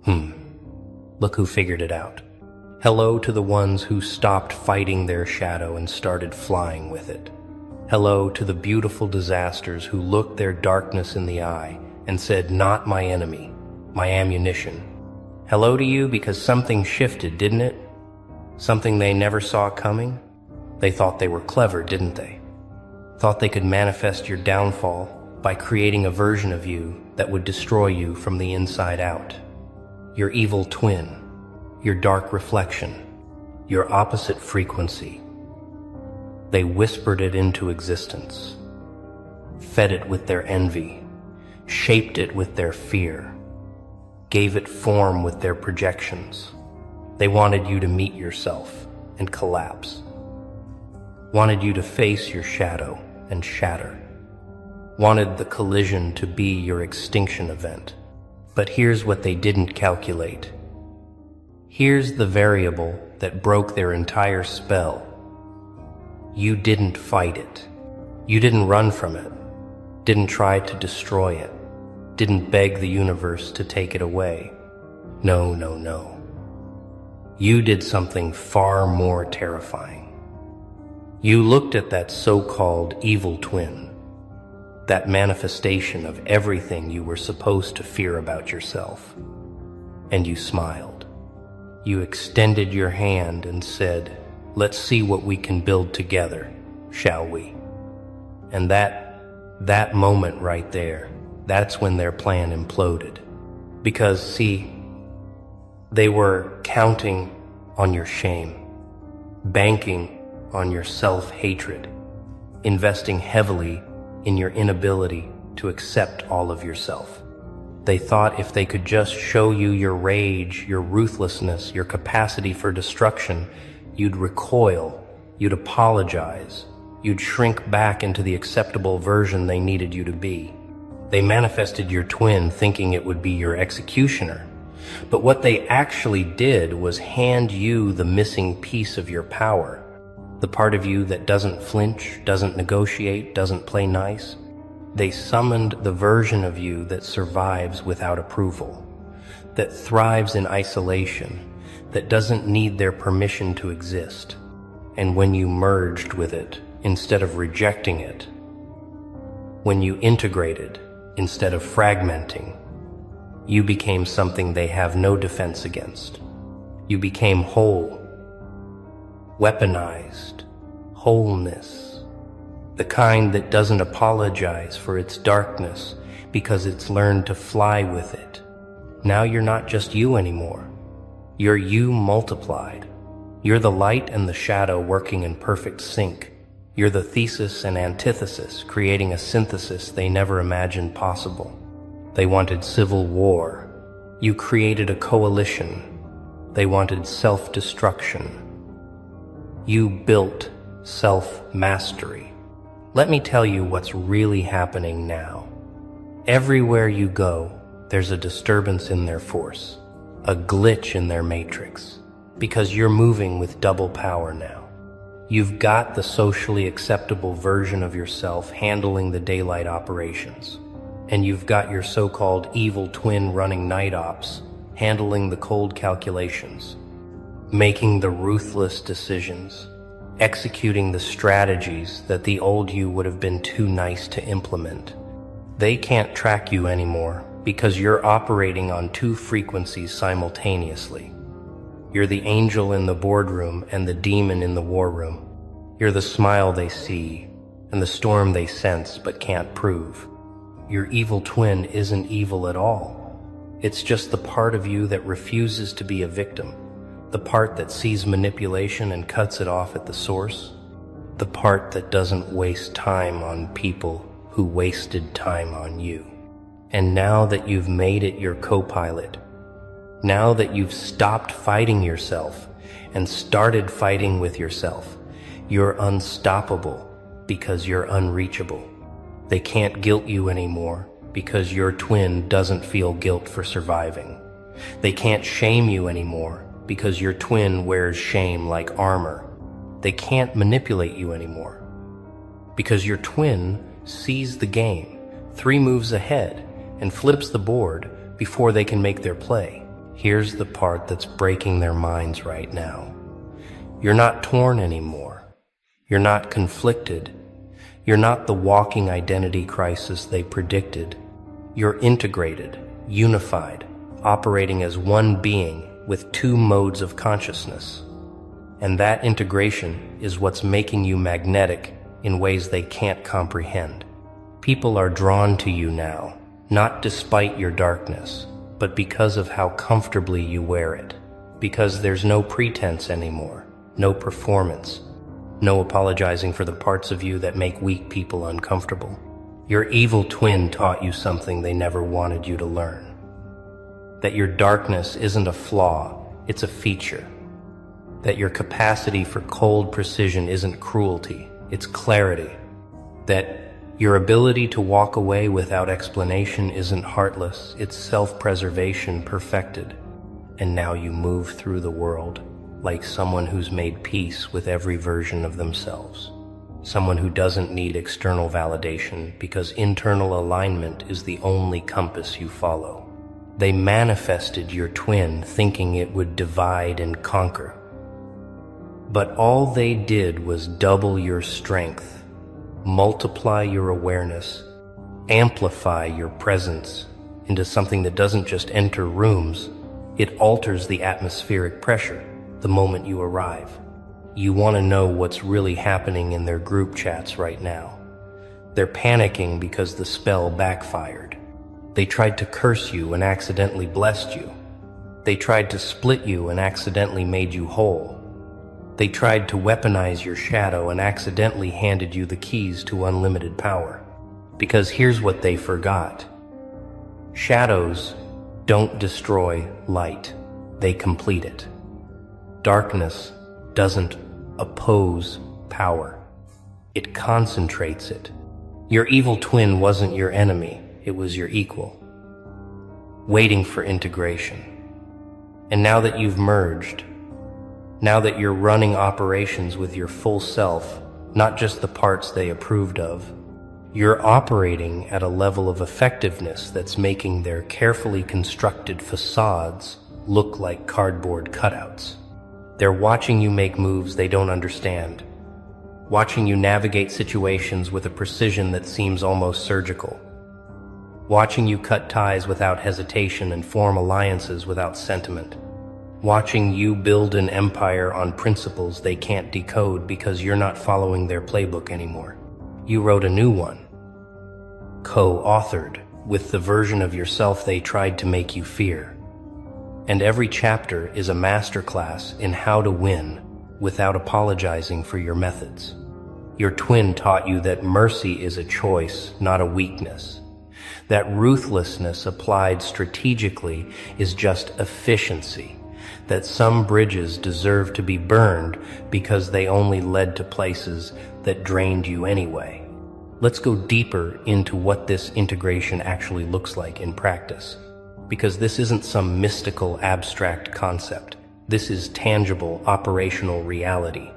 Look who figured it out. Hello to the ones who stopped fighting their shadow and started flying with it. Hello to the beautiful disasters who looked their darkness in the eye and said, "Not my enemy, my ammunition." Hello to you because something shifted, didn't it? Something they never saw coming? They thought they were clever, didn't they? Thought they could manifest your downfall by creating a version of you that would destroy you from the inside out. Your evil twin, your dark reflection, your opposite frequency. They whispered it into existence, fed it with their envy, shaped it with their fear, gave it form with their projections. They wanted you to meet yourself and collapse, wanted you to face your shadow and shatter, wanted the collision to be your extinction event. But here's what they didn't calculate. Here's the variable that broke their entire spell. You didn't fight it. You didn't run from it. Didn't try to destroy it. Didn't beg the universe to take it away. No, no, no. You did something far more terrifying. You looked at that so-called evil twin, that manifestation of everything you were supposed to fear about yourself, and you smiled. You extended your hand and said, "Let's see what we can build together, shall we?" And that moment right there, that's when their plan imploded. Because, see, they were counting on your shame, banking on your self-hatred, investing heavily in your inability to accept all of yourself. They thought if they could just show you your rage, your ruthlessness, your capacity for destruction, you'd recoil, you'd apologize, you'd shrink back into the acceptable version they needed you to be. They manifested your twin thinking it would be your executioner. But what they actually did was hand you the missing piece of your power, the part of you that doesn't flinch, doesn't negotiate, doesn't play nice. They summoned the version of you that survives without approval, that thrives in isolation, that doesn't need their permission to exist. And when you merged with it, instead of rejecting it, when you integrated instead of fragmenting, you became something they have no defense against. You became whole, weaponized, wholeness, the kind that doesn't apologize for its darkness because it's learned to fly with it. Now you're not just you anymore. You're you multiplied. You're the light and the shadow working in perfect sync. You're the thesis and antithesis, creating a synthesis they never imagined possible. They wanted civil war. You created a coalition. They wanted self-destruction. You built self-mastery. Let me tell you what's really happening now. Everywhere you go, there's a disturbance in their force, a glitch in their matrix, because you're moving with double power now. You've got the socially acceptable version of yourself handling the daylight operations, and you've got your so-called evil twin running night ops, handling the cold calculations, making the ruthless decisions, executing the strategies that the old you would have been too nice to implement. They can't track you anymore because you're operating on two frequencies simultaneously. You're the angel in the boardroom and the demon in the war room. You're the smile they see and the storm they sense but can't prove. Your evil twin isn't evil at all. It's just the part of you that refuses to be a victim. The part that sees manipulation and cuts it off at the source. The part that doesn't waste time on people who wasted time on you. And now that you've made it your co-pilot, now that you've stopped fighting yourself and started fighting with yourself, you're unstoppable because you're unreachable. They can't guilt you anymore because your twin doesn't feel guilt for surviving. They can't shame you anymore because your twin wears shame like armor. They can't manipulate you anymore because your twin sees the game 3 moves ahead and flips the board before they can make their play. Here's the part that's breaking their minds right now. You're not torn anymore. You're not conflicted. You're not the walking identity crisis they predicted. You're integrated, unified, operating as one being with two modes of consciousness. And that integration is what's making you magnetic in ways they can't comprehend. People are drawn to you now, not despite your darkness, but because of how comfortably you wear it. Because there's no pretense anymore, no performance, no apologizing for the parts of you that make weak people uncomfortable. Your evil twin taught you something they never wanted you to learn. That your darkness isn't a flaw, it's a feature. That your capacity for cold precision isn't cruelty, it's clarity. That your ability to walk away without explanation isn't heartless, it's self-preservation perfected. And now you move through the world like someone who's made peace with every version of themselves. Someone who doesn't need external validation because internal alignment is the only compass you follow. They manifested your twin thinking it would divide and conquer. But all they did was double your strength, multiply your awareness, amplify your presence into something that doesn't just enter rooms, it alters the atmospheric pressure the moment you arrive. You want to know what's really happening in their group chats right now. They're panicking because the spell backfired. They tried to curse you and accidentally blessed you. They tried to split you and accidentally made you whole. They tried to weaponize your shadow and accidentally handed you the keys to unlimited power. Because here's what they forgot. Shadows don't destroy light, they complete it. Darkness doesn't oppose power, it concentrates it. Your evil twin wasn't your enemy, it was your equal, waiting for integration. And now that you've merged, now that you're running operations with your full self, not just the parts they approved of, you're operating at a level of effectiveness that's making their carefully constructed facades look like cardboard cutouts. They're watching you make moves they don't understand, watching you navigate situations with a precision that seems almost surgical, watching you cut ties without hesitation and form alliances without sentiment, watching you build an empire on principles they can't decode because you're not following their playbook anymore. You wrote a new one, co-authored with the version of yourself they tried to make you fear. And every chapter is a masterclass in how to win without apologizing for your methods. Your twin taught you that mercy is a choice, not a weakness. That ruthlessness applied strategically is just efficiency. That some bridges deserve to be burned because they only led to places that drained you anyway. Let's go deeper into what this integration actually looks like in practice. Because this isn't some mystical, abstract concept. This is tangible, operational reality.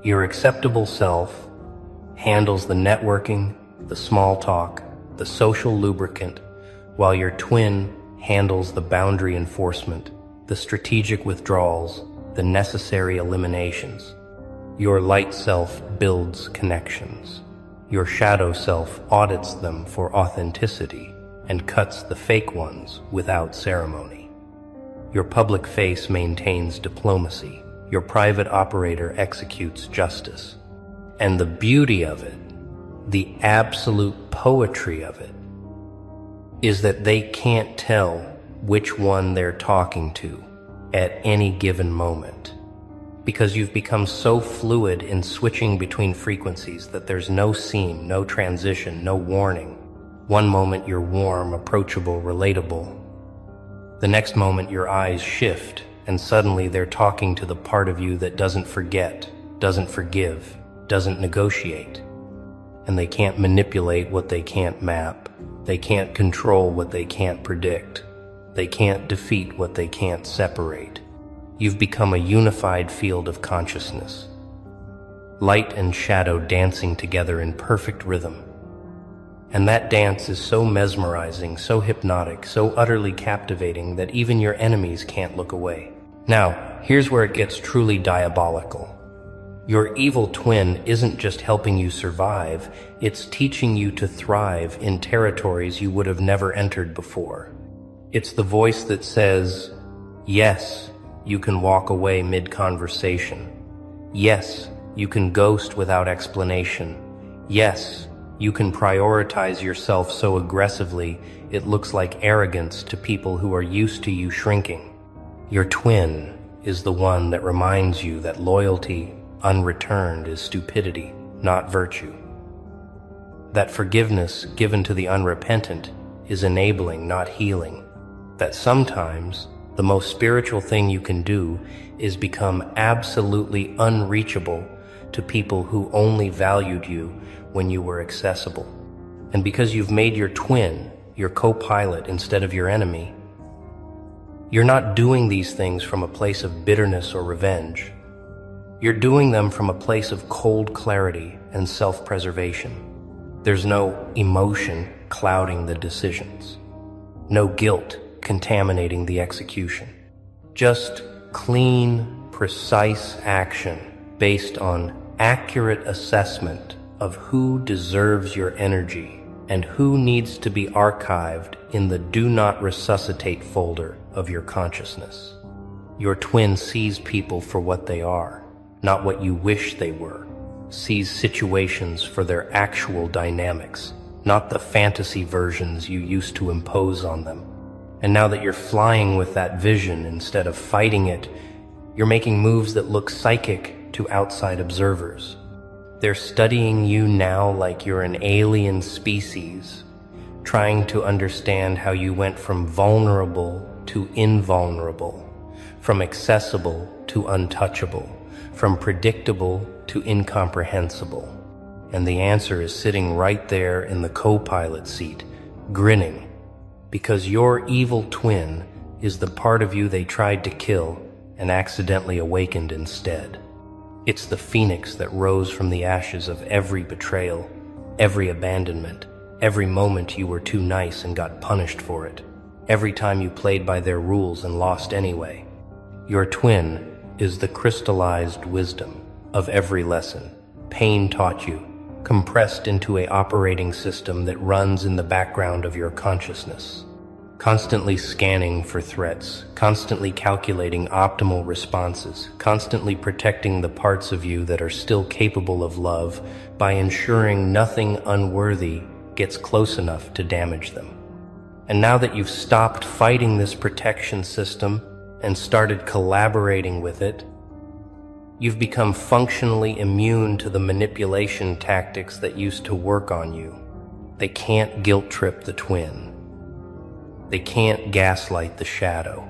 Your acceptable self handles the networking, the small talk, the social lubricant, while your twin handles the boundary enforcement, the strategic withdrawals, the necessary eliminations. Your light self builds connections. Your shadow self audits them for authenticity and cuts the fake ones without ceremony. Your public face maintains diplomacy. Your private operator executes justice. And the beauty of it, the absolute poetry of it, is that they can't tell which one they're talking to at any given moment. Because you've become so fluid in switching between frequencies that there's no seam, no transition, no warning. One moment you're warm, approachable, relatable. The next moment your eyes shift, and suddenly they're talking to the part of you that doesn't forget, doesn't forgive, doesn't negotiate. And they can't manipulate what they can't map. They can't control what they can't predict. They can't defeat what they can't separate. You've become a unified field of consciousness. Light and shadow dancing together in perfect rhythm. And that dance is so mesmerizing, so hypnotic, so utterly captivating that even your enemies can't look away. Now, here's where it gets truly diabolical. Your evil twin isn't just helping you survive, it's teaching you to thrive in territories you would have never entered before. It's the voice that says, yes, you can walk away mid-conversation. Yes, you can ghost without explanation. Yes, you can prioritize yourself so aggressively it looks like arrogance to people who are used to you shrinking. Your twin is the one that reminds you that loyalty unreturned is stupidity, not virtue. That forgiveness given to the unrepentant is enabling, not healing. That sometimes the most spiritual thing you can do is become absolutely unreachable to people who only valued you when you were accessible. And because you've made your twin your co-pilot instead of your enemy, you're not doing these things from a place of bitterness or revenge. You're doing them from a place of cold clarity and self-preservation. There's no emotion clouding the decisions, no guilt contaminating the execution. Just clean, precise action based on accurate assessment of who deserves your energy and who needs to be archived in the Do Not Resuscitate folder of your consciousness. Your twin sees people for what they are, not what you wish they were, sees situations for their actual dynamics, not the fantasy versions you used to impose on them. And now that you're flying with that vision instead of fighting it, you're making moves that look psychic to outside observers. They're studying you now like you're an alien species, trying to understand how you went from vulnerable to invulnerable, from accessible to untouchable, from predictable to incomprehensible. And the answer is sitting right there in the co-pilot seat, grinning, because your evil twin is the part of you they tried to kill and accidentally awakened instead. It's the phoenix that rose from the ashes of every betrayal, every abandonment, every moment you were too nice and got punished for it, every time you played by their rules and lost anyway. Your twin is the crystallized wisdom of every lesson pain taught you, compressed into an operating system that runs in the background of your consciousness, constantly scanning for threats, constantly calculating optimal responses, constantly protecting the parts of you that are still capable of love by ensuring nothing unworthy gets close enough to damage them. And now that you've stopped fighting this protection system and started collaborating with it, you've become functionally immune to the manipulation tactics that used to work on you. They can't guilt trip the twin. They can't gaslight the shadow.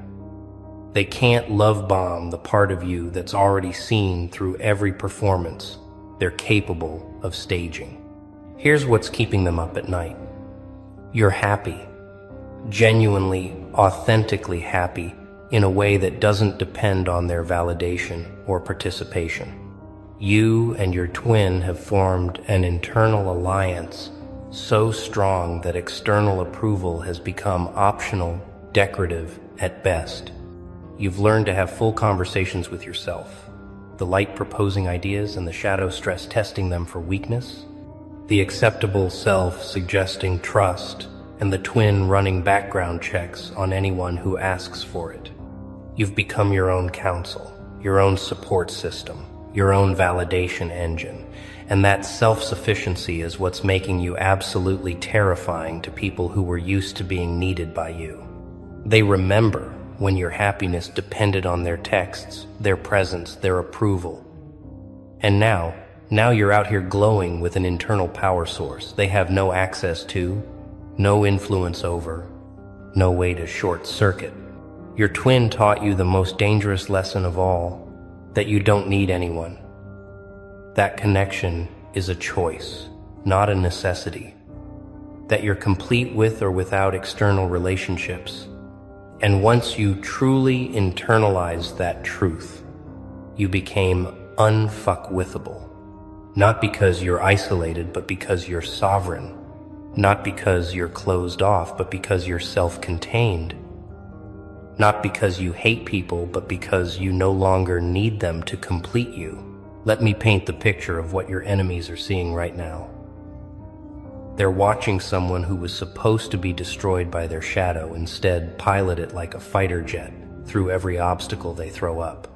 They can't love bomb the part of you that's already seen through every performance they're capable of staging. Here's what's keeping them up at night. You're happy, genuinely, authentically happy, in a way that doesn't depend on their validation or participation. You and your twin have formed an internal alliance so strong that external approval has become optional, decorative at best. You've learned to have full conversations with yourself, the light proposing ideas and the shadow stress testing them for weakness, the acceptable self suggesting trust, and the twin running background checks on anyone who asks for it. You've become your own counsel, your own support system, your own validation engine, and that self-sufficiency is what's making you absolutely terrifying to people who were used to being needed by you. They remember when your happiness depended on their texts, their presence, their approval. And now you're out here glowing with an internal power source they have no access to, no influence over, no way to short circuit. Your twin taught you the most dangerous lesson of all, that you don't need anyone. That connection is a choice, not a necessity. That you're complete with or without external relationships. And once you truly internalized that truth, you became unfuckwithable. Not because you're isolated, but because you're sovereign. Not because you're closed off, but because you're self-contained. Not because you hate people, but because you no longer need them to complete you. Let me paint the picture of what your enemies are seeing right now. They're watching someone who was supposed to be destroyed by their shadow instead pilot it like a fighter jet through every obstacle they throw up.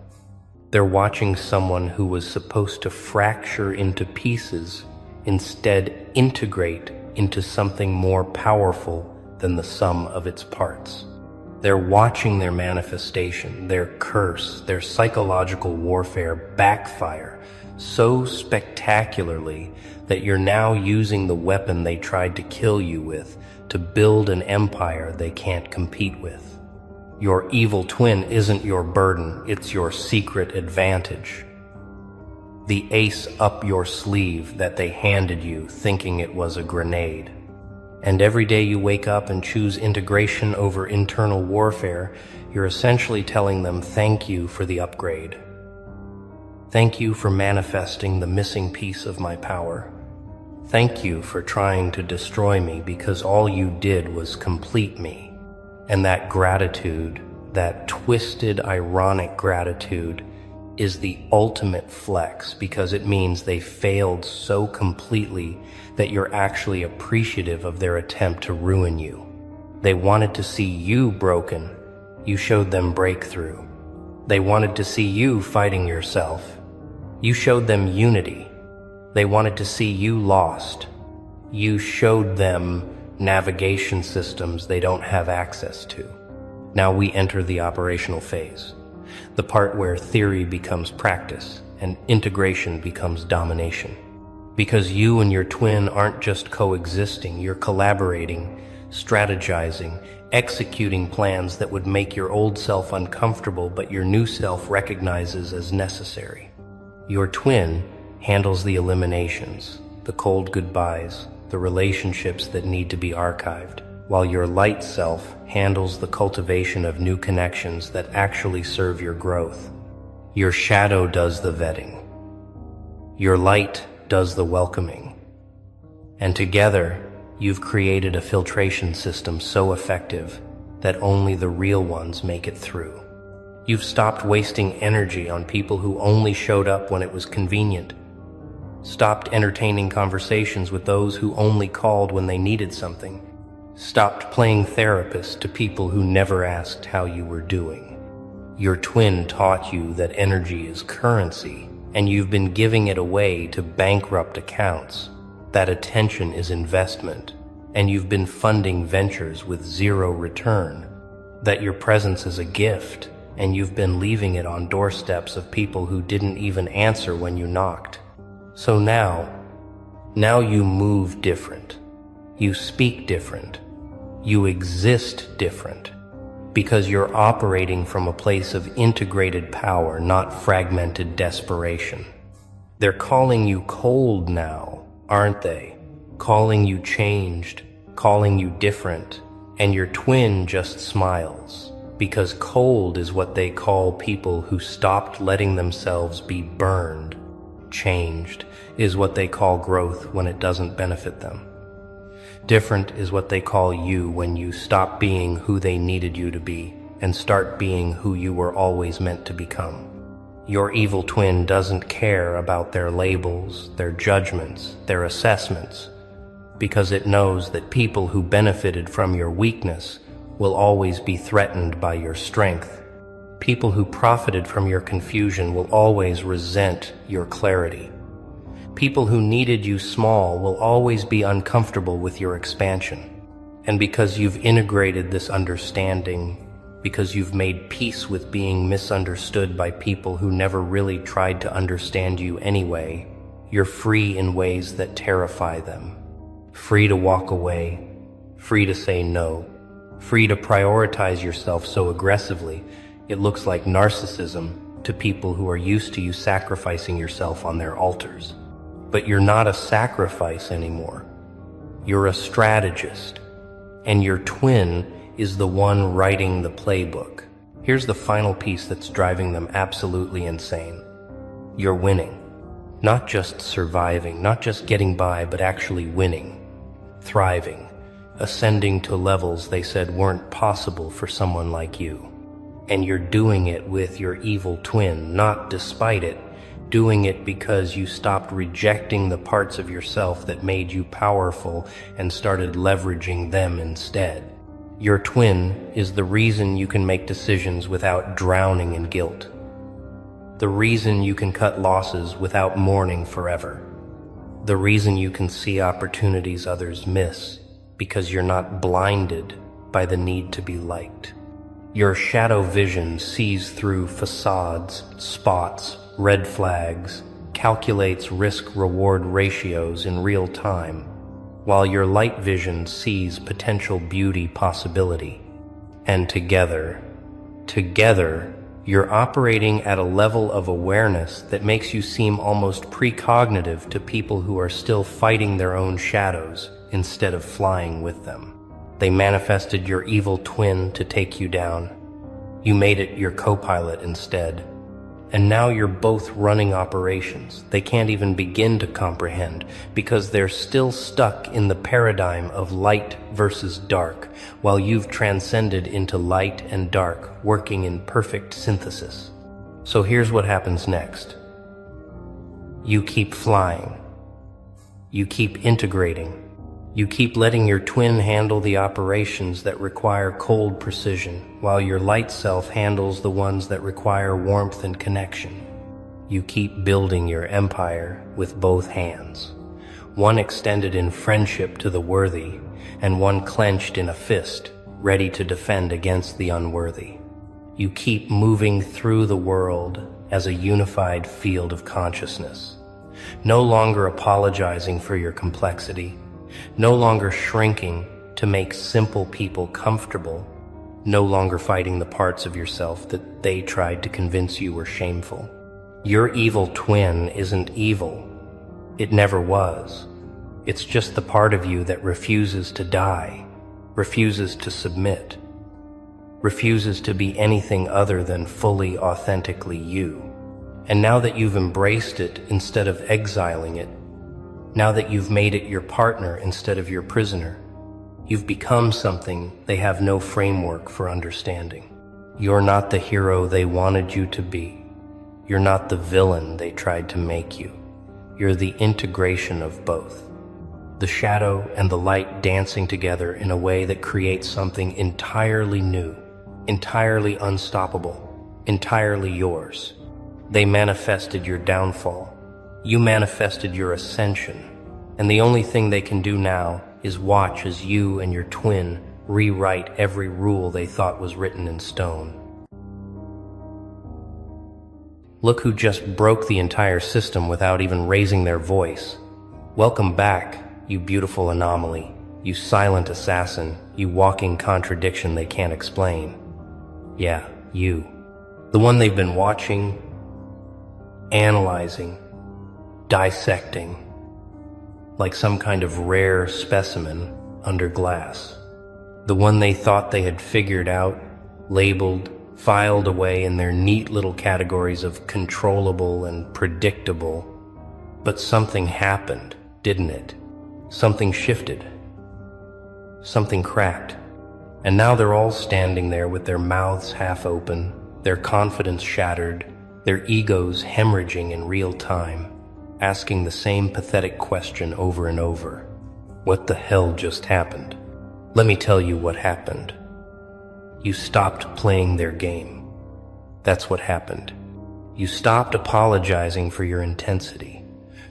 They're watching someone who was supposed to fracture into pieces instead integrate into something more powerful than the sum of its parts. They're watching their manifestation, their curse, their psychological warfare backfire so spectacularly that you're now using the weapon they tried to kill you with to build an empire they can't compete with. Your evil twin isn't your burden, it's your secret advantage. The ace up your sleeve that they handed you thinking it was a grenade. And every day you wake up and choose integration over internal warfare, you're essentially telling them thank you for the upgrade. Thank you for manifesting the missing piece of my power. Thank you for trying to destroy me because all you did was complete me. And that gratitude, that twisted, ironic gratitude, is the ultimate flex because it means they failed so completely that you're actually appreciative of their attempt to ruin you. They wanted to see you broken. You showed them breakthrough. They wanted to see you fighting yourself. You showed them unity. They wanted to see you lost. You showed them navigation systems they don't have access to. Now we enter the operational phase, the part where theory becomes practice and integration becomes domination. Because you and your twin aren't just coexisting, you're collaborating, strategizing, executing plans that would make your old self uncomfortable but your new self recognizes as necessary. Your twin handles the eliminations, the cold goodbyes, the relationships that need to be archived, while your light self handles the cultivation of new connections that actually serve your growth. Your shadow does the vetting. Your light does the welcoming. And together, you've created a filtration system so effective that only the real ones make it through. You've stopped wasting energy on people who only showed up when it was convenient. Stopped entertaining conversations with those who only called when they needed something. Stopped playing therapist to people who never asked how you were doing. Your twin taught you that energy is currency, and you've been giving it away to bankrupt accounts. That attention is investment, and you've been funding ventures with zero return. That your presence is a gift, and you've been leaving it on doorsteps of people who didn't even answer when you knocked. So now you move different. You speak different. You exist different. Because you're operating from a place of integrated power, not fragmented desperation. They're calling you cold now, aren't they? Calling you changed, calling you different, and your twin just smiles. Because cold is what they call people who stopped letting themselves be burned. Changed is what they call growth when it doesn't benefit them. Different is what they call you when you stop being who they needed you to be and start being who you were always meant to become. Your evil twin doesn't care about their labels, their judgments, their assessments, because it knows that people who benefited from your weakness will always be threatened by your strength. People who profited from your confusion will always resent your clarity. People who needed you small will always be uncomfortable with your expansion. And because you've integrated this understanding, because you've made peace with being misunderstood by people who never really tried to understand you anyway, you're free in ways that terrify them. Free to walk away, free to say no, free to prioritize yourself so aggressively it looks like narcissism to people who are used to you sacrificing yourself on their altars. But you're not a sacrifice anymore. You're a strategist, and your twin is the one writing the playbook. Here's the final piece that's driving them absolutely insane. You're winning. Not just surviving, not just getting by, but actually winning. thriving, ascending to levels they said weren't possible for someone like you. And you're doing it with your evil twin, not despite it, doing it because you stopped rejecting the parts of yourself that made you powerful and started leveraging them instead. Your twin is the reason you can make decisions without drowning in guilt. The reason you can cut losses without mourning forever. The reason you can see opportunities others miss because you're not blinded by the need to be liked. Your shadow vision sees through facades, spots, red flags, calculates risk-reward ratios in real time, while your light vision sees potential beauty possibility. And together, you're operating at a level of awareness that makes you seem almost precognitive to people who are still fighting their own shadows instead of flying with them. They manifested your evil twin to take you down. You made it your co-pilot instead. And now you're both running operations they can't even begin to comprehend because they're still stuck in the paradigm of light versus dark, while you've transcended into light and dark, working in perfect synthesis. So here's what happens next. You keep flying. You keep integrating. You keep letting your twin handle the operations that require cold precision, while your light self handles the ones that require warmth and connection. You keep building your empire with both hands, one extended in friendship to the worthy, and one clenched in a fist, ready to defend against the unworthy. You keep moving through the world as a unified field of consciousness, no longer apologizing for your complexity, no longer shrinking to make simple people comfortable, no longer fighting the parts of yourself that they tried to convince you were shameful. Your evil twin isn't evil. It never was. It's just the part of you that refuses to die, refuses to submit, refuses to be anything other than fully, authentically you. And now that you've embraced it instead of exiling it, now that you've made it your partner instead of your prisoner, you've become something they have no framework for understanding. You're not the hero they wanted you to be. You're not the villain they tried to make you. You're the integration of both. The shadow and the light dancing together in a way that creates something entirely new, entirely unstoppable, entirely yours. They manifested your downfall. You manifested your ascension, and the only thing they can do now is watch as you and your twin rewrite every rule they thought was written in stone. Look who just broke the entire system without even raising their voice. Welcome back, you beautiful anomaly, you silent assassin, you walking contradiction they can't explain. Yeah, you. The one they've been watching, analyzing, dissecting, like some kind of rare specimen under glass. The one they thought they had figured out, labeled, filed away in their neat little categories of controllable and predictable. But something happened, didn't it? Something shifted. Something cracked. And now they're all standing there with their mouths half open, their confidence shattered, their egos hemorrhaging in real time, asking the same pathetic question over and over. What the hell just happened? Let me tell you what happened. You stopped playing their game. That's what happened. You stopped apologizing for your intensity,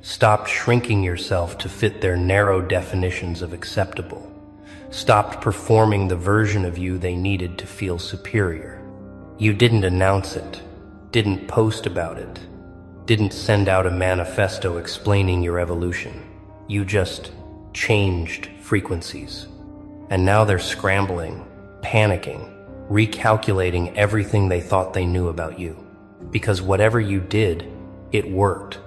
stopped shrinking yourself to fit their narrow definitions of acceptable, stopped performing the version of you they needed to feel superior. You didn't announce it, didn't post about it, didn't send out a manifesto explaining your evolution. You just changed frequencies. And now they're scrambling, panicking, recalculating everything they thought they knew about you. Because whatever you did, it worked.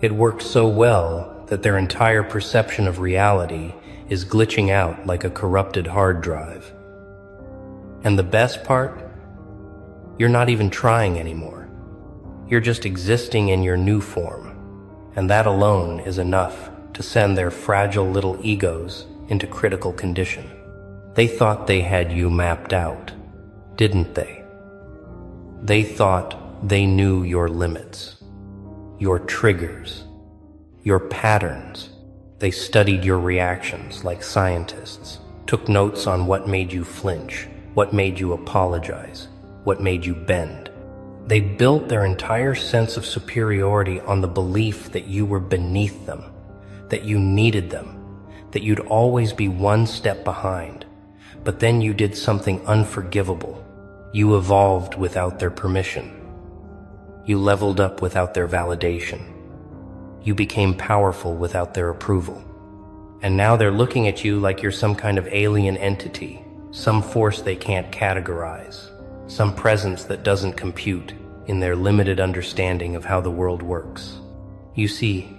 It worked so well that their entire perception of reality is glitching out like a corrupted hard drive. And the best part? You're not even trying anymore. You're just existing in your new form. And that alone is enough to send their fragile little egos into critical condition. They thought they had you mapped out, didn't they? They thought they knew your limits, your triggers, your patterns. They studied your reactions like scientists, took notes on what made you flinch, what made you apologize, what made you bend. They built their entire sense of superiority on the belief that you were beneath them, that you needed them, that you'd always be one step behind. But then you did something unforgivable. You evolved without their permission. You leveled up without their validation. You became powerful without their approval. And now they're looking at you like you're some kind of alien entity, some force they can't categorize, some presence that doesn't compute in their limited understanding of how the world works. You see,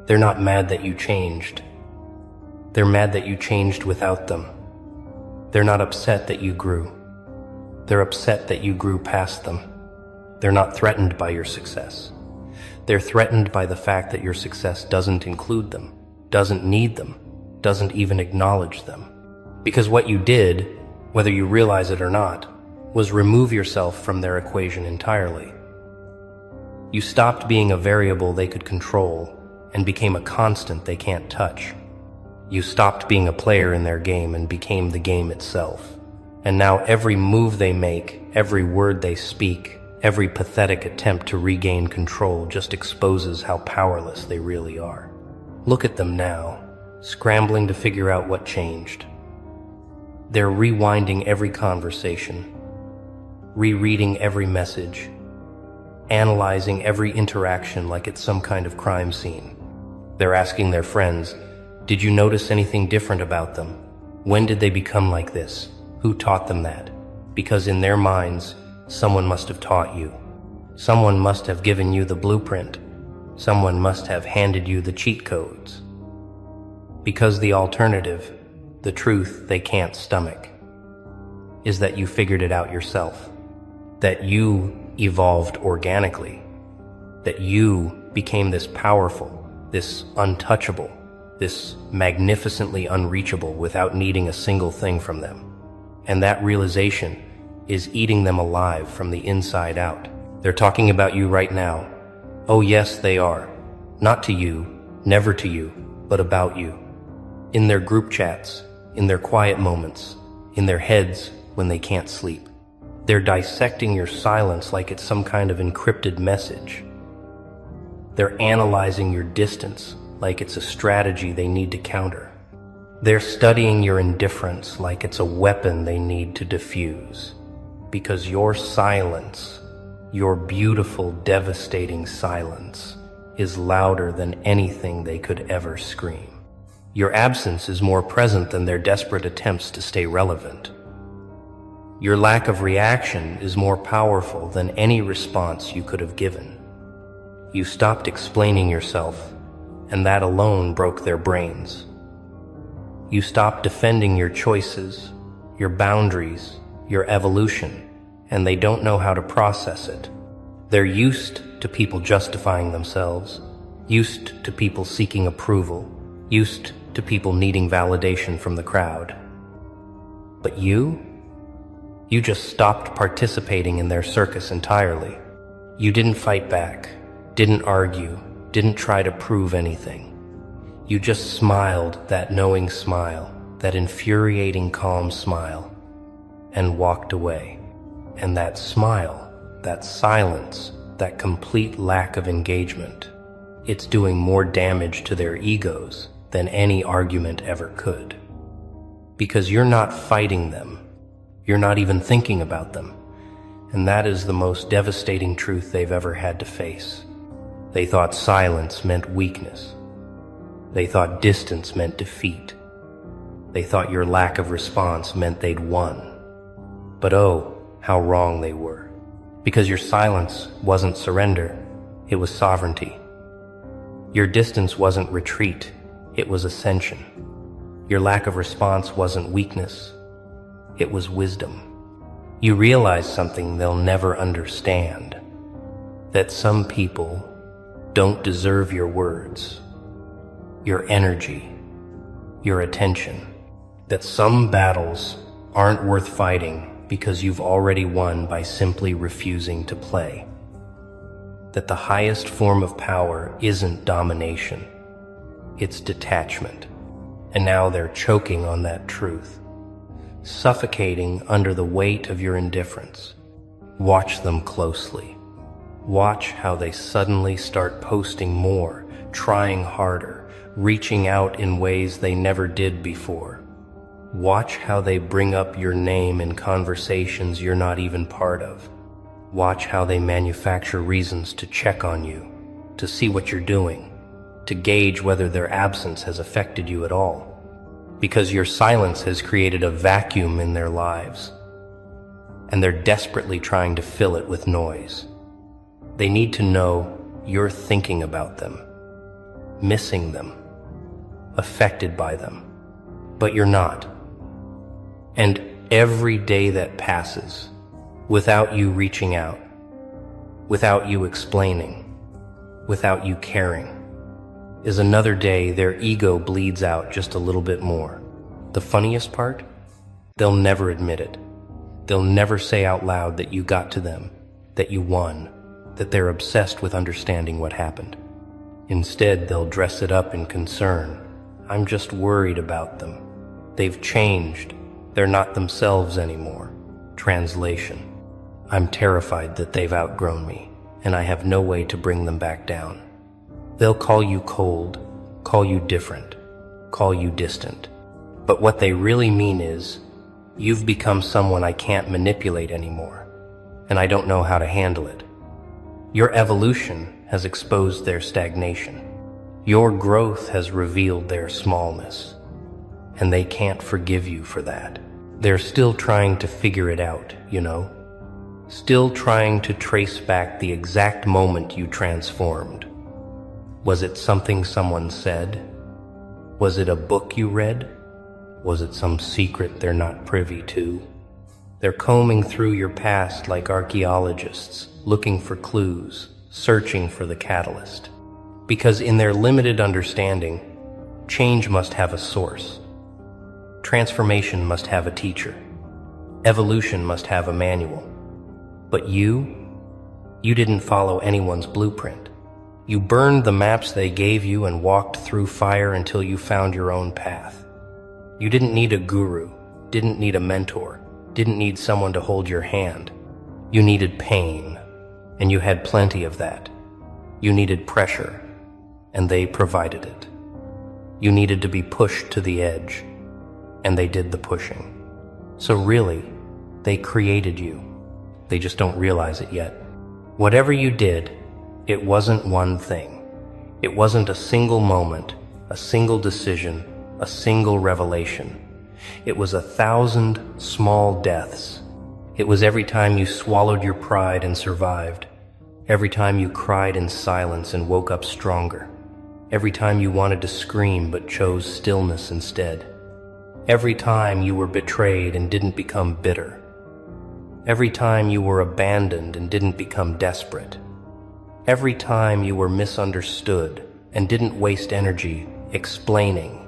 they're not mad that you changed. They're mad that you changed without them. They're not upset that you grew. They're upset that you grew past them. They're not threatened by your success. They're threatened by the fact that your success doesn't include them, doesn't need them, doesn't even acknowledge them. Because what you did, whether you realize it or not, was remove yourself from their equation entirely. You stopped being a variable they could control and became a constant they can't touch. You stopped being a player in their game and became the game itself. And now every move they make, every word they speak, every pathetic attempt to regain control just exposes how powerless they really are. Look at them now, scrambling to figure out what changed. They're rewinding every conversation, rereading every message, analyzing every interaction like it's some kind of crime scene. They're asking their friends, "Did you notice anything different about them? When did they become like this? Who taught them that?" Because in their minds, someone must have taught you. Someone must have given you the blueprint. Someone must have handed you the cheat codes. Because the alternative, the truth they can't stomach, is that you figured it out yourself. That you evolved organically. That you became this powerful, this untouchable, this magnificently unreachable without needing a single thing from them. And that realization is eating them alive from the inside out. They're talking about you right now. Oh yes, they are. Not to you, never to you, but about you. In their group chats, in their quiet moments, in their heads when they can't sleep. They're dissecting your silence like it's some kind of encrypted message. They're analyzing your distance like it's a strategy they need to counter. They're studying your indifference like it's a weapon they need to defuse. Because your silence, your beautiful, devastating silence, is louder than anything they could ever scream. Your absence is more present than their desperate attempts to stay relevant. Your lack of reaction is more powerful than any response you could have given. You stopped explaining yourself, and that alone broke their brains. You stopped defending your choices, your boundaries, your evolution, and they don't know how to process it. They're used to people justifying themselves, used to people seeking approval, used to people needing validation from the crowd. But you just stopped participating in their circus entirely. You didn't fight back, didn't argue, didn't try to prove anything. You just smiled that knowing smile, that infuriating calm smile, and walked away. And that smile, that silence, that complete lack of engagement, it's doing more damage to their egos than any argument ever could. Because you're not fighting them. You're not even thinking about them. And that is the most devastating truth they've ever had to face. They thought silence meant weakness. They thought distance meant defeat. They thought your lack of response meant they'd won. But oh, how wrong they were. Because your silence wasn't surrender, it was sovereignty. Your distance wasn't retreat, it was ascension. Your lack of response wasn't weakness, it was wisdom. You realize something they'll never understand, that some people don't deserve your words, your energy, your attention. that some battles aren't worth fighting because you've already won by simply refusing to play. That the highest form of power isn't domination, it's detachment. And now they're choking on that truth, suffocating under the weight of your indifference. Watch them closely. Watch how they suddenly start posting more, trying harder, reaching out in ways they never did before. Watch how they bring up your name in conversations you're not even part of. Watch how they manufacture reasons to check on you, to see what you're doing, to gauge whether their absence has affected you at all. Because your silence has created a vacuum in their lives, and they're desperately trying to fill it with noise. They need to know you're thinking about them, missing them, affected by them, but you're not. And every day that passes, without you reaching out, without you explaining, without you caring, is another day their ego bleeds out just a little bit more. The funniest part? They'll never admit it. They'll never say out loud that you got to them, that you won, that they're obsessed with understanding what happened. Instead, they'll dress it up in concern. I'm just worried about them. They've changed. They're not themselves anymore. Translation: I'm terrified that they've outgrown me, and I have no way to bring them back down. They'll call you cold, call you different, call you distant. But what they really mean is, you've become someone I can't manipulate anymore, and I don't know how to handle it. Your evolution has exposed their stagnation. Your growth has revealed their smallness, and they can't forgive you for that. They're still trying to figure it out, you know? Still trying to trace back the exact moment you transformed. Was it something someone said? Was it a book you read? Was it some secret they're not privy to? They're combing through your past like archaeologists, looking for clues, searching for the catalyst. Because in their limited understanding, change must have a source. Transformation must have a teacher. Evolution must have a manual. But you didn't follow anyone's blueprint. You burned the maps they gave you and walked through fire until you found your own path. You didn't need a guru, didn't need a mentor, didn't need someone to hold your hand. You needed pain, and you had plenty of that. You needed pressure, and they provided it. You needed to be pushed to the edge, and they did the pushing. So really, they created you. They just don't realize it yet. Whatever you did, it wasn't one thing. It wasn't a single moment, a single decision, a single revelation. It was 1,000 small deaths. It was every time you swallowed your pride and survived. Every time you cried in silence and woke up stronger. Every time you wanted to scream but chose stillness instead. Every time you were betrayed and didn't become bitter. Every time you were abandoned and didn't become desperate. Every time you were misunderstood and didn't waste energy explaining.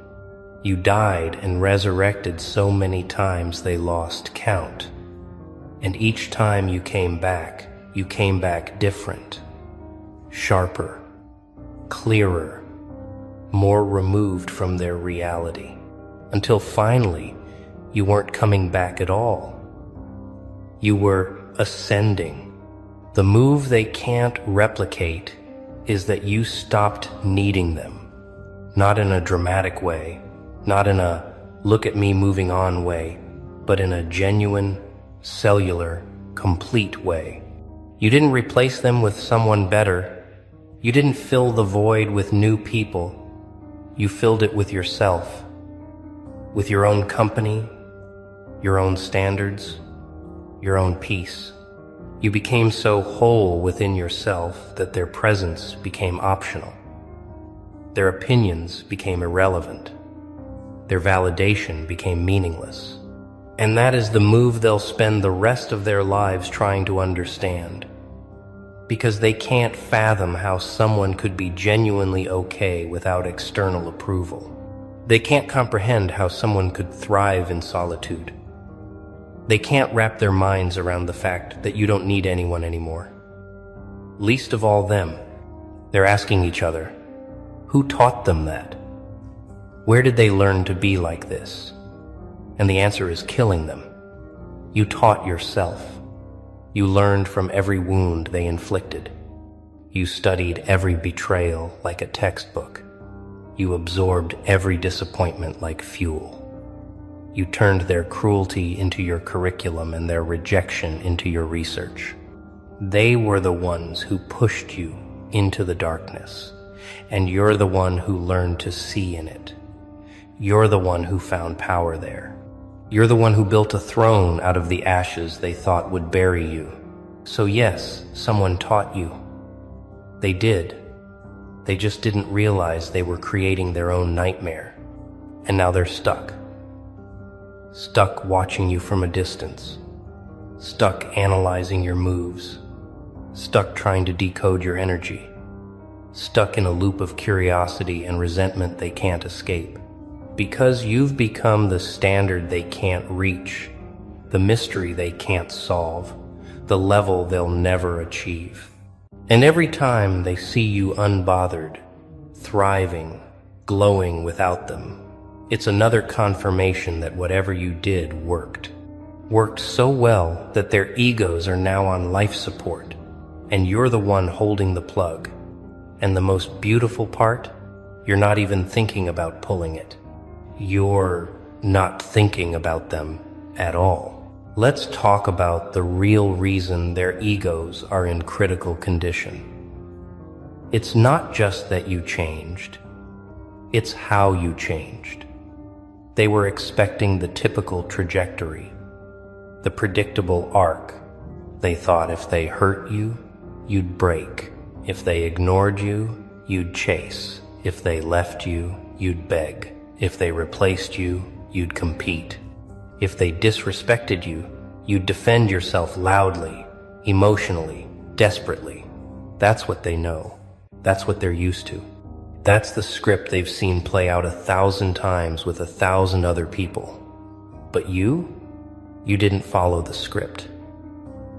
You died and resurrected so many times they lost count. And each time you came back different, sharper, clearer, more removed from their reality. Until finally, you weren't coming back at all. You were ascending. The move they can't replicate is that you stopped needing them. Not in a dramatic way, not in a look at me moving on way, but in a genuine, cellular, complete way. You didn't replace them with someone better. You didn't fill the void with new people. You filled it with yourself, with your own company, your own standards, your own peace. You became so whole within yourself that their presence became optional. Their opinions became irrelevant. Their validation became meaningless. And that is the move they'll spend the rest of their lives trying to understand. Because they can't fathom how someone could be genuinely okay without external approval. They can't comprehend how someone could thrive in solitude. They can't wrap their minds around the fact that you don't need anyone anymore. Least of all them. They're asking each other, who taught them that? Where did they learn to be like this? And the answer is killing them. You taught yourself. You learned from every wound they inflicted. You studied every betrayal like a textbook. You absorbed every disappointment like fuel. You turned their cruelty into your curriculum and their rejection into your research. They were the ones who pushed you into the darkness, and you're the one who learned to see in it. You're the one who found power there. You're the one who built a throne out of the ashes they thought would bury you. So yes, someone taught you. They did. They just didn't realize they were creating their own nightmare. And now they're stuck. Stuck watching you from a distance. Stuck analyzing your moves. Stuck trying to decode your energy. Stuck in a loop of curiosity and resentment they can't escape. Because you've become the standard they can't reach, the mystery they can't solve, the level they'll never achieve. And every time they see you unbothered, thriving, glowing without them, it's another confirmation that whatever you did worked. Worked so well that their egos are now on life support, and you're the one holding the plug. And the most beautiful part, you're not even thinking about pulling it. You're not thinking about them at all. Let's talk about the real reason their egos are in critical condition. It's not just that you changed, it's how you changed. They were expecting the typical trajectory, the predictable arc. They thought if they hurt you, you'd break. If they ignored you, you'd chase. If they left you, you'd beg. If they replaced you, you'd compete. If they disrespected you, you'd defend yourself loudly, emotionally, desperately. That's what they know. That's what they're used to. That's the script they've seen play out 1,000 times with 1,000 other people. But you didn't follow the script.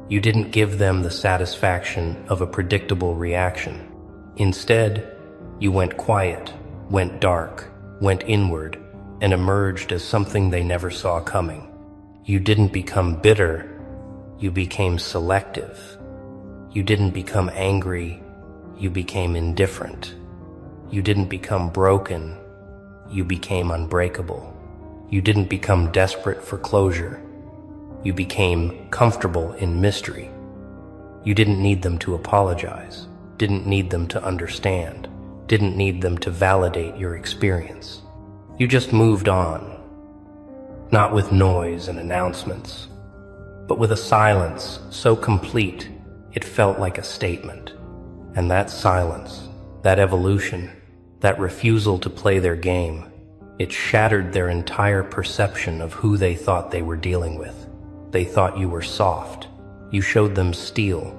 You didn't give them the satisfaction of a predictable reaction. Instead, you went quiet, went dark, went inward, and emerged as something they never saw coming. You didn't become bitter, you became selective. You didn't become angry, you became indifferent. You didn't become broken, you became unbreakable. You didn't become desperate for closure, you became comfortable in mystery. You didn't need them to apologize, didn't need them to understand, didn't need them to validate your experience. You just moved on, not with noise and announcements, but with a silence so complete it felt like a statement. And that silence, that evolution, that refusal to play their game, it shattered their entire perception of who they thought they were dealing with. They thought you were soft. You showed them steel.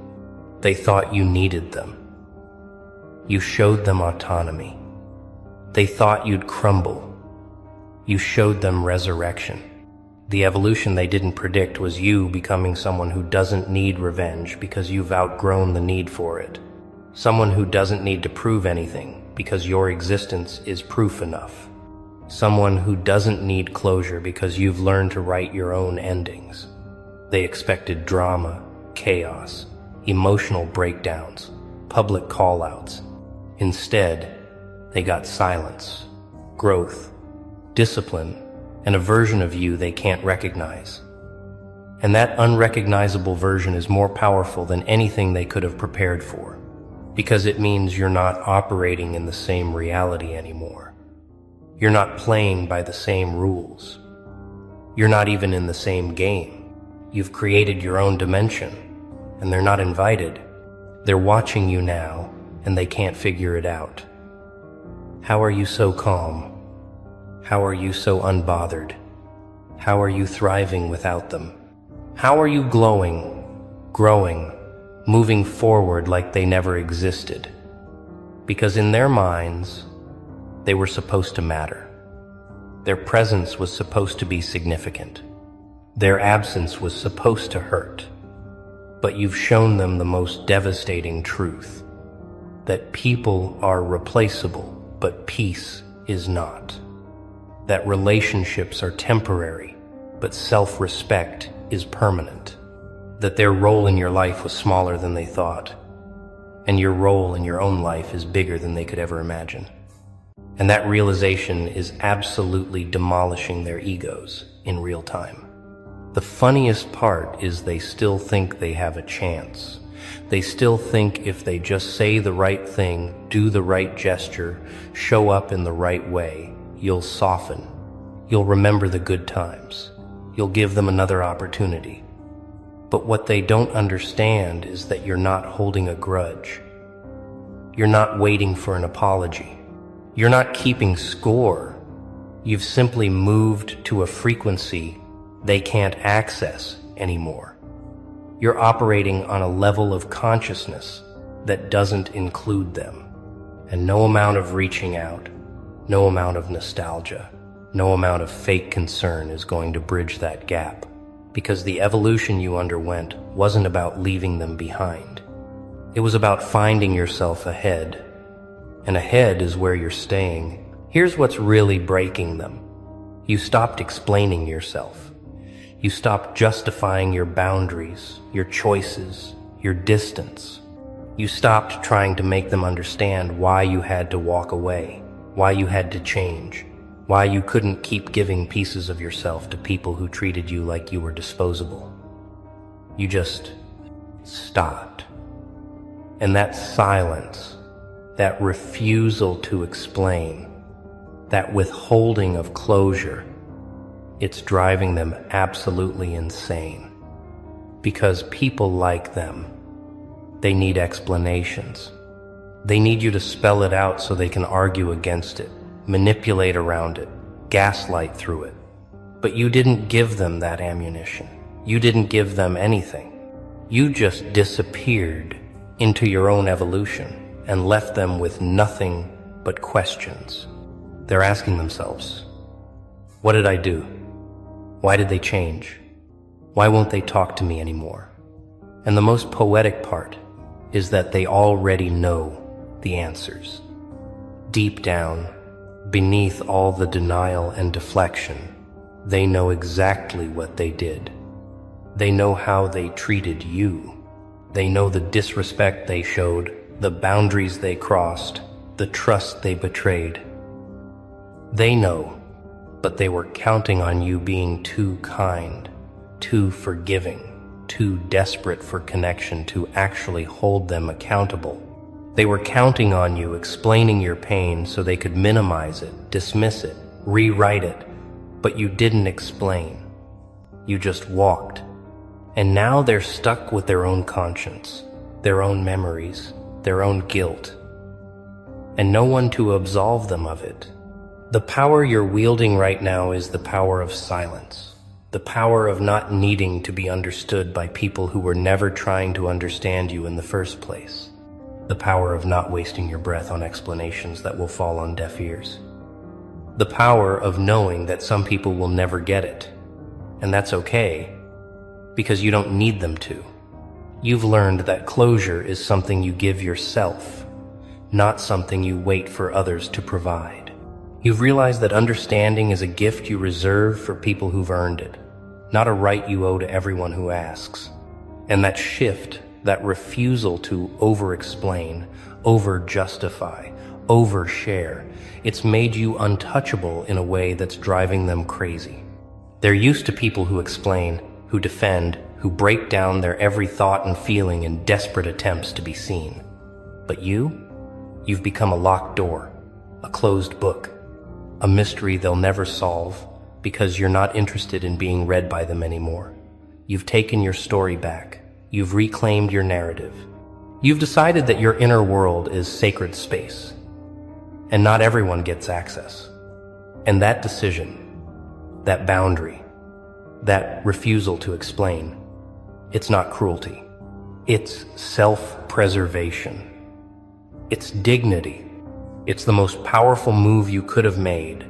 They thought you needed them. You showed them autonomy. They thought you'd crumble. You showed them resurrection. The evolution they didn't predict was you becoming someone who doesn't need revenge because you've outgrown the need for it. Someone who doesn't need to prove anything because your existence is proof enough. Someone who doesn't need closure because you've learned to write your own endings. They expected drama, chaos, emotional breakdowns, public call-outs. Instead, they got silence, growth, discipline, and a version of you they can't recognize. And that unrecognizable version is more powerful than anything they could have prepared for, because it means you're not operating in the same reality anymore. You're not playing by the same rules. You're not even in the same game. You've created your own dimension, and they're not invited. They're watching you now, and they can't figure it out. How are you so calm? How are you so unbothered? How are you thriving without them? How are you glowing, growing, moving forward like they never existed? Because in their minds, they were supposed to matter. Their presence was supposed to be significant. Their absence was supposed to hurt. But you've shown them the most devastating truth, that people are replaceable, but peace is not. That relationships are temporary, but self-respect is permanent. That their role in your life was smaller than they thought, and your role in your own life is bigger than they could ever imagine. And that realization is absolutely demolishing their egos in real time. The funniest part is they still think they have a chance. They still think if they just say the right thing, do the right gesture, show up in the right way, you'll soften. You'll remember the good times. You'll give them another opportunity. But what they don't understand is that you're not holding a grudge. You're not waiting for an apology. You're not keeping score. You've simply moved to a frequency they can't access anymore. You're operating on a level of consciousness that doesn't include them. And no amount of reaching out, no amount of nostalgia, no amount of fake concern is going to bridge that gap, because the evolution you underwent wasn't about leaving them behind. It was about finding yourself ahead, and ahead is where you're staying. Here's what's really breaking them. You stopped explaining yourself. You stopped justifying your boundaries, your choices, your distance. You stopped trying to make them understand why you had to walk away, why you had to change, why you couldn't keep giving pieces of yourself to people who treated you like you were disposable. You just stopped. And that silence, that refusal to explain, that withholding of closure, it's driving them absolutely insane. Because people like them, they need explanations. They need you to spell it out so they can argue against it, manipulate around it, gaslight through it. But you didn't give them that ammunition. You didn't give them anything. You just disappeared into your own evolution and left them with nothing but questions. They're asking themselves, what did I do? Why did they change? Why won't they talk to me anymore? And the most poetic part is that they already know the answers. Deep down, beneath all the denial and deflection, they know exactly what they did. They know how they treated you. They know the disrespect they showed, the boundaries they crossed, the trust they betrayed. They know, but they were counting on you being too kind, too forgiving, too desperate for connection to actually hold them accountable. They were counting on you explaining your pain so they could minimize it, dismiss it, rewrite it, but you didn't explain. You just walked. And now they're stuck with their own conscience, their own memories, their own guilt, and no one to absolve them of it. The power you're wielding right now is the power of silence, the power of not needing to be understood by people who were never trying to understand you in the first place, the power of not wasting your breath on explanations that will fall on deaf ears, the power of knowing that some people will never get it, and that's okay, because you don't need them to. You've learned that closure is something you give yourself, not something you wait for others to provide. You've realized that understanding is a gift you reserve for people who've earned it, not a right you owe to everyone who asks. And that shift, that refusal to over-explain, over-justify, over-share, it's made you untouchable in a way that's driving them crazy. They're used to people who explain, who defend, who break down their every thought and feeling in desperate attempts to be seen. But you've become a locked door, a closed book, a mystery they'll never solve because you're not interested in being read by them anymore. You've taken your story back. You've reclaimed your narrative. You've decided that your inner world is sacred space, and not everyone gets access. And that decision, that boundary, that refusal to explain, it's not cruelty. It's self-preservation. It's dignity. It's the most powerful move you could have made,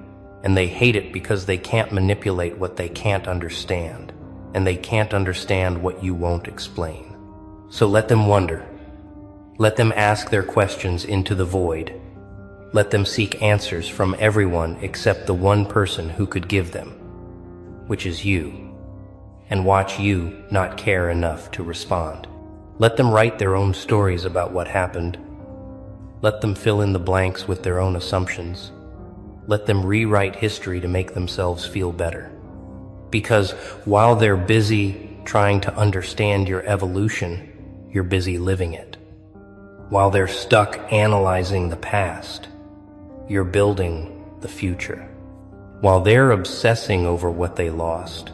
and they hate it because they can't manipulate what they can't understand, and they can't understand what you won't explain. So let them wonder. Let them ask their questions into the void. Let them seek answers from everyone except the one person who could give them, which is you, and watch you not care enough to respond. Let them write their own stories about what happened. Let them fill in the blanks with their own assumptions. Let them rewrite history to make themselves feel better. Because while they're busy trying to understand your evolution, you're busy living it. While they're stuck analyzing the past, you're building the future. While they're obsessing over what they lost,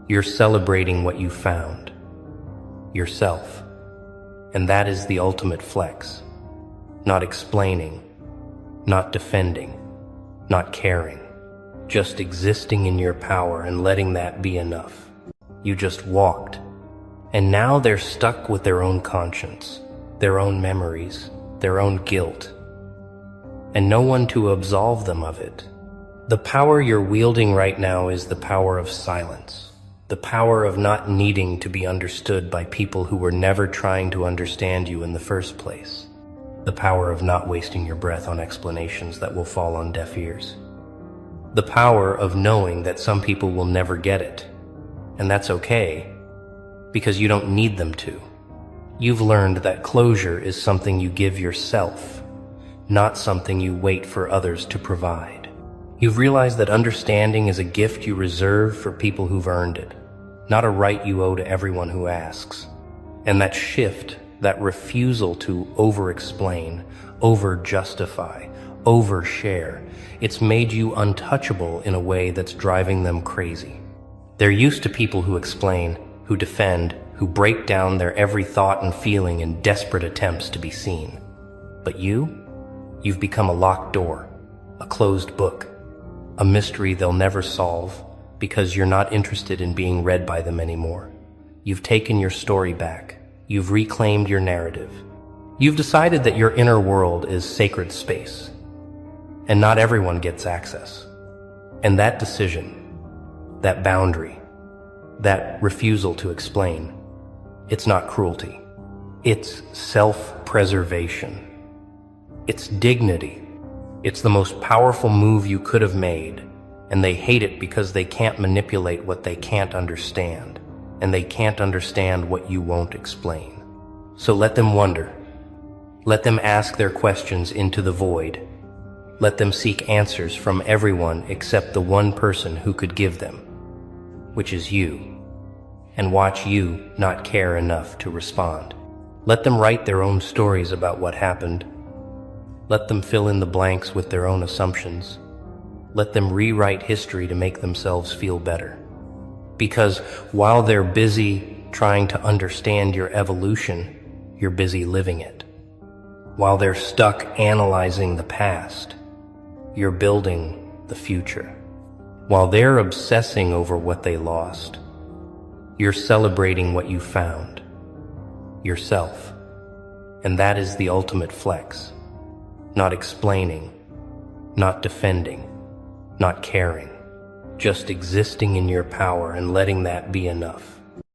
you're celebrating what you found, yourself. And that is the ultimate flex. Not explaining, not defending, not caring, just existing in your power and letting that be enough. You just walked, and now they're stuck with their own conscience, their own memories, their own guilt, and no one to absolve them of it. The power you're wielding right now is the power of silence, the power of not needing to be understood by people who were never trying to understand you in the first place, the power of not wasting your breath on explanations that will fall on deaf ears, the power of knowing that some people will never get it, and that's okay, because you don't need them to. You've learned that closure is something you give yourself, not something you wait for others to provide. You've realized that understanding is a gift you reserve for people who've earned it, not a right you owe to everyone who asks. And that shift, that refusal to over-explain, over-justify, over-share, it's made you untouchable in a way that's driving them crazy. They're used to people who explain, who defend, who break down their every thought and feeling in desperate attempts to be seen. But you've become a locked door, a closed book, a mystery they'll never solve because you're not interested in being read by them anymore. You've taken your story back. You've reclaimed your narrative. You've decided that your inner world is sacred space, and not everyone gets access. And that decision, that boundary, that refusal to explain, it's not cruelty. It's self-preservation. It's dignity. It's the most powerful move you could have made, and they hate it because they can't manipulate what they can't understand, and they can't understand what you won't explain. So let them wonder. Let them ask their questions into the void. Let them seek answers from everyone except the one person who could give them, which is you, and watch you not care enough to respond. Let them write their own stories about what happened. Let them fill in the blanks with their own assumptions. Let them rewrite history to make themselves feel better. Because while they're busy trying to understand your evolution, you're busy living it. While they're stuck analyzing the past, you're building the future. While they're obsessing over what they lost, you're celebrating what you found, yourself. And that is the ultimate flex. Not explaining, not defending, not caring, just existing in your power and letting that be enough.